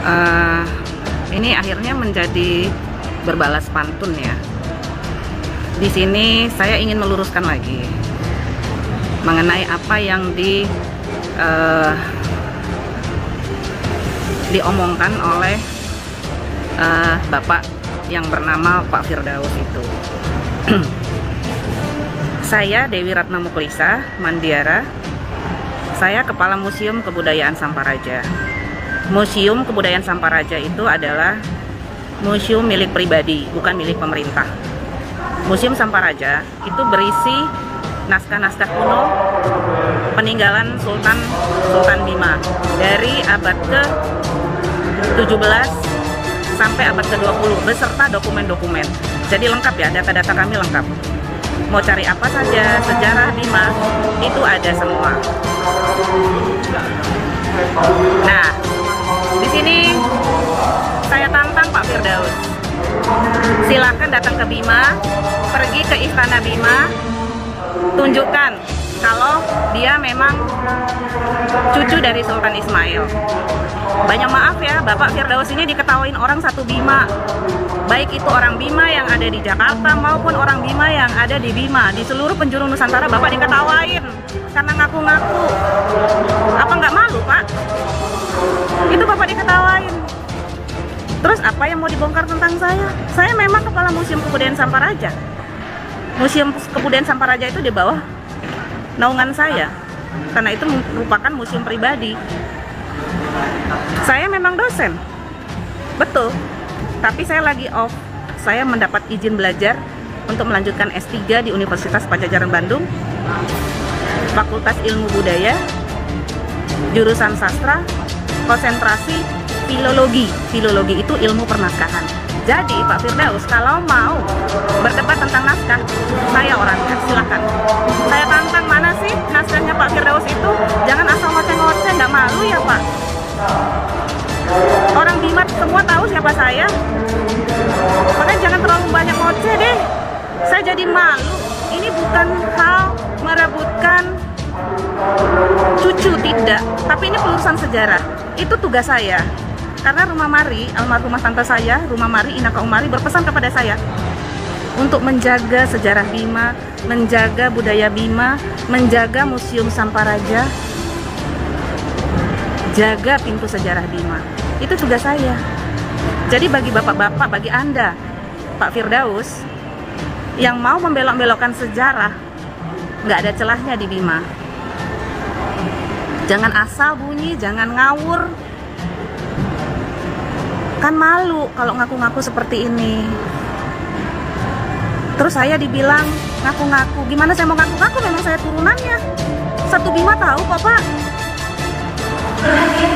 Eh, ini akhirnya menjadi berbalas pantun ya. Di sini saya ingin meluruskan lagi mengenai apa yang diomongkan oleh Bapak yang bernama Pak Firdaus itu. Saya Dewi Ratna Muklisah Mandiara. Saya Kepala Museum Kebudayaan Samparaja. Museum Kebudayaan Samparaja itu adalah museum milik pribadi, bukan milik pemerintah. Museum Samparaja itu berisi naskah-naskah kuno peninggalan Sultan Bima dari abad ke-17 sampai abad ke-20 beserta dokumen-dokumen. Jadi lengkap ya, data-data kami lengkap. Mau cari apa saja sejarah Bima itu ada semua. Nah, di sini saya tantang Pak Firdaus. Silakan datang ke Bima, pergi ke Istana Bima, tunjukkan kalau dia memang cucu dari Sultan Ismail. Banyak maaf ya, Bapak Firdaus ini diketawain orang satu Bima. Baik itu orang Bima yang ada di Jakarta maupun orang Bima yang ada di Bima. Di seluruh penjuru Nusantara Bapak diketawain karena ngaku-ngaku. Apa nggak malu, Pak? Itu Bapak diketawain. Terus apa yang mau dibongkar tentang saya? Saya memang Kepala Museum Kebudayaan Samparaja. Museum Kebudayaan Samparaja itu di bawah naungan saya, karena itu merupakan museum pribadi. Saya memang dosen, betul, tapi saya lagi off. Saya mendapat izin belajar untuk melanjutkan S3 di Universitas Padjadjaran Bandung, Fakultas Ilmu Budaya, jurusan sastra, konsentrasi filologi. Filologi itu ilmu pernaskahan. Jadi Pak Firdaus kalau mau berdebat tentang naskah, saya orangnya, silakan. Saya tantang, mana sih naskahnya Pak Firdaus itu? Jangan asal ngoceh-ngoceh, nggak malu ya Pak? Orang Bima semua tahu siapa saya. Makanya jangan terlalu banyak ngoceh deh. Saya jadi malu. Ini bukan hal merebutkan cucu, tidak. Tapi ini pelurusan sejarah. Itu tugas saya. Karena Rumah Mari, almarhumah tante saya, Rumah Mari, Inaka Umari berpesan kepada saya untuk menjaga sejarah Bima, menjaga budaya Bima, menjaga Museum Samparaja, jaga pintu sejarah Bima. Itu tugas saya. Jadi bagi bapak-bapak, bagi Anda, Pak Firdaus, yang mau membelok-belokkan sejarah, nggak ada celahnya di Bima. Jangan asal bunyi, jangan ngawur. Kan malu kalau ngaku-ngaku seperti ini. Terus saya dibilang ngaku-ngaku. Gimana saya mau ngaku-ngaku, memang saya turunannya. Satu Bima tahu kok Pak.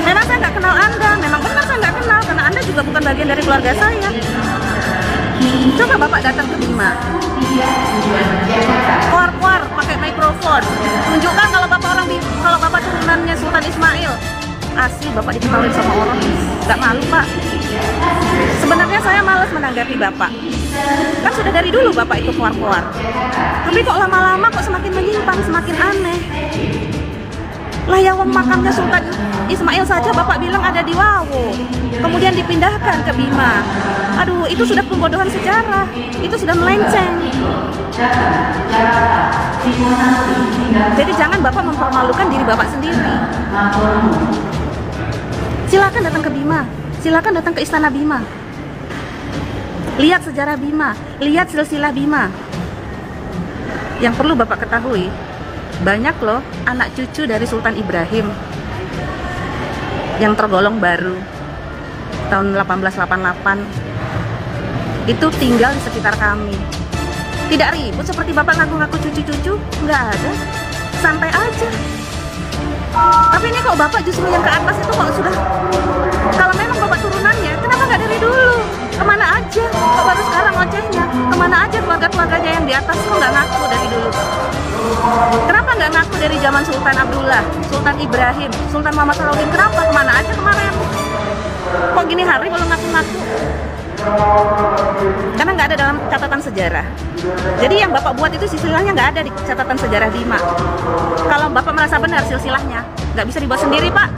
Memang saya nggak kenal Anda. Memang benar saya nggak kenal, karena Anda juga bukan bagian dari keluarga saya. Coba Bapak datang ke Bima, kuar-kuar pakai mikrofon, tunjukkan kalau Bapak turunannya Sultan Ismail. Asli Bapak diketahui sama orang, nggak malu Pak. Sebenarnya saya malas menanggapi Bapak. Kan sudah dari dulu Bapak itu kuar-kuar. Tapi kok lama-lama kok semakin menyimpang, semakin aneh. Lah ya wong makamnya Sultan Ismail saja Bapak bilang ada di Wawo, kemudian dipindahkan ke Bima. Aduh, itu sudah pembodohan sejarah. Itu sudah melenceng. Jadi jangan Bapak mempermalukan diri Bapak sendiri. Silakan datang ke Bima, silakan datang ke Istana Bima. Lihat sejarah Bima, lihat silsilah Bima. Yang perlu Bapak ketahui, banyak loh anak cucu dari Sultan Ibrahim yang tergolong baru tahun 1888 itu tinggal di sekitar kami. Tidak ribut seperti Bapak ngaku-ngaku cucu-cucu, nggak ada, santai aja. Tapi ini kok Bapak justru yang ke atas itu kok sudah, kalau memang Bapak turunannya, kenapa nggak dari dulu? Kemana aja? Kok baru sekarang ngocehnya? Kemana aja keluarga-keluarganya yang di atas? Kok nggak ngaku dari dulu? Kenapa nggak ngaku dari zaman Sultan Abdullah, Sultan Ibrahim, Sultan Muhammad Salahuddin? Kenapa? Kemana aja kemarin? Kok gini hari belum ngaku-ngaku? Karena nggak ada dalam catatan sejarah. Jadi yang Bapak buat itu silsilahnya nggak ada di catatan sejarah Bima. Kalau Bapak merasa benar silsilahnya, nggak bisa dibuat sendiri Pak.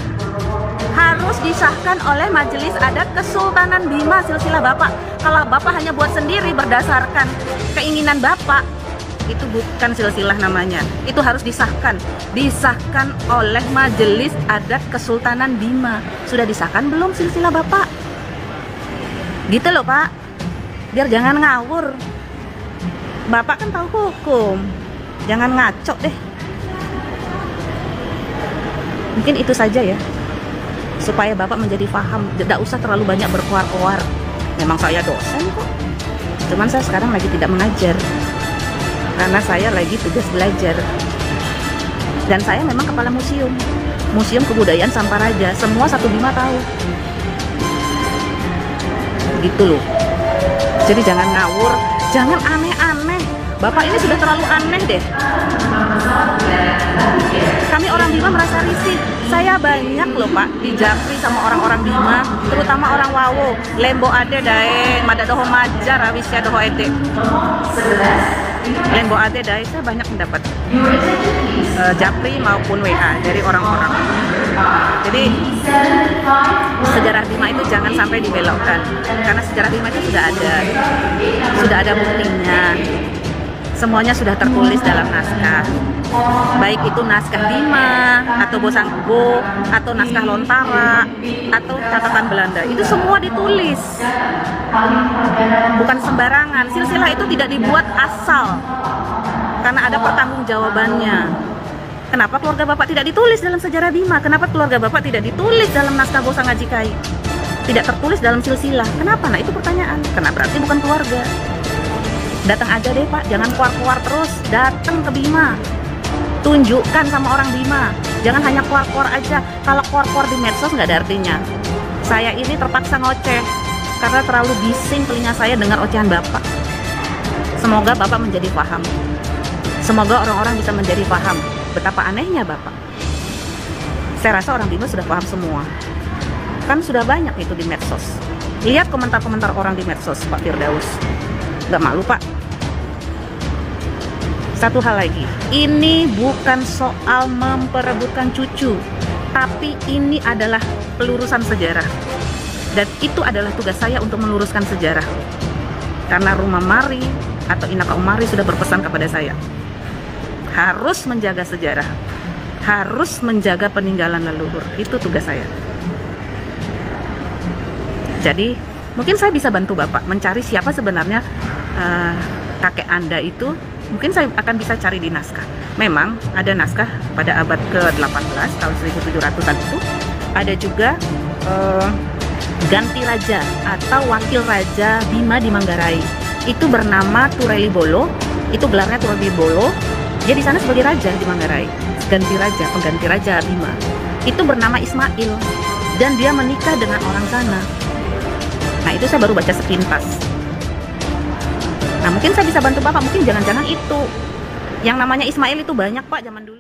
harus disahkan oleh Majelis Adat Kesultanan Bima silsilah Bapak. Kalau Bapak hanya buat sendiri berdasarkan keinginan Bapak, itu bukan silsilah namanya. Itu harus disahkan oleh Majelis Adat Kesultanan Bima. Sudah disahkan belum silsilah Bapak? Gitu loh Pak, biar jangan ngawur. Bapak kan tahu hukum, jangan ngaco deh. Mungkin itu saja ya, supaya Bapak menjadi paham. Tidak usah terlalu banyak berkuar-kuar. Memang saya dosen kok, cuman saya sekarang lagi tidak mengajar karena saya lagi tugas belajar. Dan saya memang kepala museum kebudayaan Samparaja. Semua satu Bima tahu. Gitu loh. Jadi jangan ngawur, jangan aneh-aneh. Bapak ini sudah terlalu aneh deh. Kami orang Bima merasa risih. Saya banyak loh Pak di Japri sama orang-orang Bima, terutama orang Wawo. Lembo ade dae, madadoho majar, awisya doho ede. Lembo ade dae, saya banyak mendapat Japri maupun WA dari orang-orang. Jadi sejarah Bima itu jangan sampai dibelokkan, karena sejarah Bima itu sudah ada buktinya. Semuanya sudah tertulis dalam naskah, baik itu naskah Bima atau Bosanggo atau naskah Lontara atau catatan Belanda, itu semua ditulis, bukan sembarangan. Silsilah itu tidak dibuat asal, karena ada pertanggungjawabannya. Kenapa keluarga Bapak tidak ditulis dalam sejarah Bima? Kenapa keluarga Bapak tidak ditulis dalam naskah Bosang Ngajikai? Tidak tertulis dalam silsilah. Kenapa? Nah itu pertanyaan. Karena berarti bukan keluarga. Datang aja deh Pak, jangan keluar-keluar terus. Datang ke Bima, tunjukkan sama orang Bima. Jangan hanya keluar-keluar aja. Kalau keluar-keluar di medsos nggak ada artinya. Saya ini terpaksa ngoceh karena terlalu bising telinga saya dengar ocehan Bapak. Semoga Bapak menjadi paham. Semoga orang-orang bisa menjadi paham betapa anehnya Bapak. Saya rasa orang Bima sudah paham semua. Kan sudah banyak itu di medsos. Lihat komentar-komentar orang di medsos Pak Firdaus. Gak malu Pak. Satu hal lagi, ini bukan soal memperebutkan cucu, tapi ini adalah pelurusan sejarah. Dan itu adalah tugas saya untuk meluruskan sejarah. Karena Rumah Mari atau Inaka Umari sudah berpesan kepada saya, harus menjaga sejarah, harus menjaga peninggalan leluhur. Itu tugas saya. Jadi mungkin saya bisa bantu Bapak mencari siapa sebenarnya kakek Anda itu. Mungkin saya akan bisa cari di naskah. Memang ada naskah pada abad ke-18 tahun 1700-an itu. Ada juga ganti raja atau wakil raja Bima di Manggarai. Itu bernama Tureli Bolo. Itu gelarnya Tureli Bolo. Dia di sana sebagai raja di Manggarai. Ganti raja, pengganti raja Bima. Itu bernama Ismail. Dan dia menikah dengan orang sana. Nah itu saya baru baca sepintas. Nah mungkin saya bisa bantu Bapak, mungkin jangan-jangan itu. Yang namanya Ismail itu banyak Pak zaman dulu.